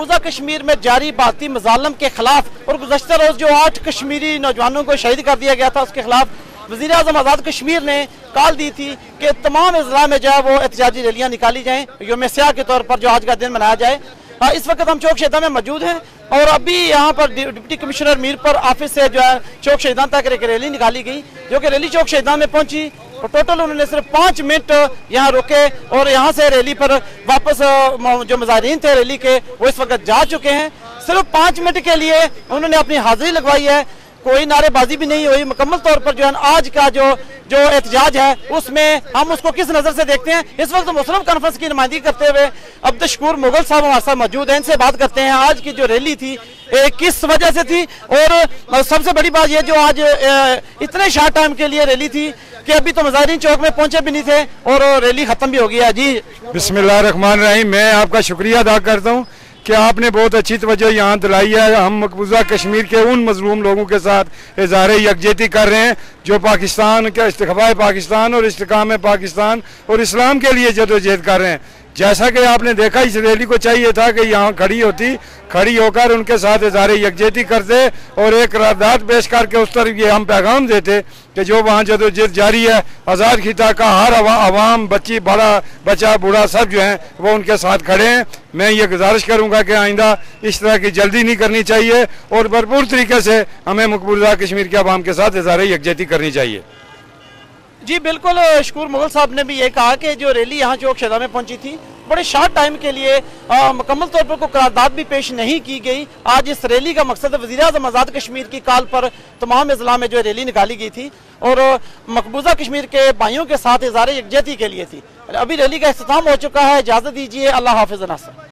मकबूजा कश्मीर में जारी भारतीय मजालम के खिलाफ और गुज़श्ता रोज जो 8 कश्मीरी नौजवानों को शहीद कर दिया गया था उसके खिलाफ वज़ीर आज़म आज़ाद कश्मीर ने कॉल दी थी कि तमाम अजला में जो है वो एहतजाजी रैलियाँ निकाली जाएँ, यौम स्याह के तौर पर जो आज का दिन मनाया जाए। इस वक्त हम चौक शहीदा में मौजूद हैं और अभी यहाँ पर डिप्टी कमिश्नर मीरपुर ऑफिस से जो है चौक शहीदा तक एक रैली निकाली गई, जो कि रैली चौक शहीदा में पहुंची और टोटल उन्होंने सिर्फ 5 मिनट यहाँ रुके और यहाँ से रैली पर वापस जो मुजाहिरीन थे रैली के वो इस वक्त जा चुके हैं। सिर्फ 5 मिनट के लिए उन्होंने अपनी हाजिरी लगवाई है, कोई नारेबाजी भी नहीं हुई। मुकम्मल तौर पर जो है आज का जो एहतजाज है उसमें हम उसको किस नज़र से देखते हैं। इस वक्त मुस्लिम कॉन्फ्रेंस की नुमाइंदगी करते हुए अब्दुशकूर मुगल साहब हमारे साथ मौजूद हैं, इनसे बात करते हैं आज की जो रैली थी किस वजह से थी और सबसे बड़ी बात यह जो आज इतने शॉर्ट टाइम के लिए रैली थी कि अभी तो मुजाहिरीन चौक में पहुंचे भी नहीं थे और रैली खत्म भी हो गई है। जी बिस्मिल्लाहिर्रहमानिर्रहीम, मैं आपका शुक्रिया अदा करता हूँ कि आपने बहुत अच्छी तवज्जो यहाँ दिलाई है। हम मकबूजा कश्मीर के उन मजलूम लोगों के साथ इज़हार यकजहती कर रहे हैं जो पाकिस्तान के इस्तिक़बाल पाकिस्तान और इस्तिकाम पाकिस्तान और इस्लाम के लिए जदोजहद कर रहे हैं। जैसा कि आपने देखा इस रैली को चाहिए था कि यहाँ खड़ी होकर उनके साथ इज़हार यकजहती करते और एक करारदाद पेश करके उस तरफ ये हम पैगाम देते कि जो वहाँ जदोजहद जारी है आज़ाद खिता का हर आवाम बच्चा बूढ़ा सब जो हैं वो उनके साथ खड़े हैं। मैं ये गुजारिश करूँगा कि आइंदा इस तरह की जल्दी नहीं करनी चाहिए और भरपूर तरीके से हमें मकबूजा कश्मीर के अवाम के साथ इज़हार यकजहती करनी चाहिए। जी बिल्कुल, शकूर मुगल साहब ने भी ये कहा कि जो रैली यहाँ चौक शहीदा में पहुंची थी बड़े शॉर्ट टाइम के लिए मुकम्मल तौर पर कोई करारदाद भी पेश नहीं की गई। आज इस रैली का मकसद वज़ीर आज़म आज़ाद कश्मीर की कॉल पर तमाम अजला में जो रैली निकाली गई थी और मकबूजा कश्मीर के भाइयों के साथ इज़हार यकजहती के लिए थी। अभी रैली का इख्तिताम हो चुका है। इजाज़त दीजिए, अल्लाह हाफ़िज़ नासिर।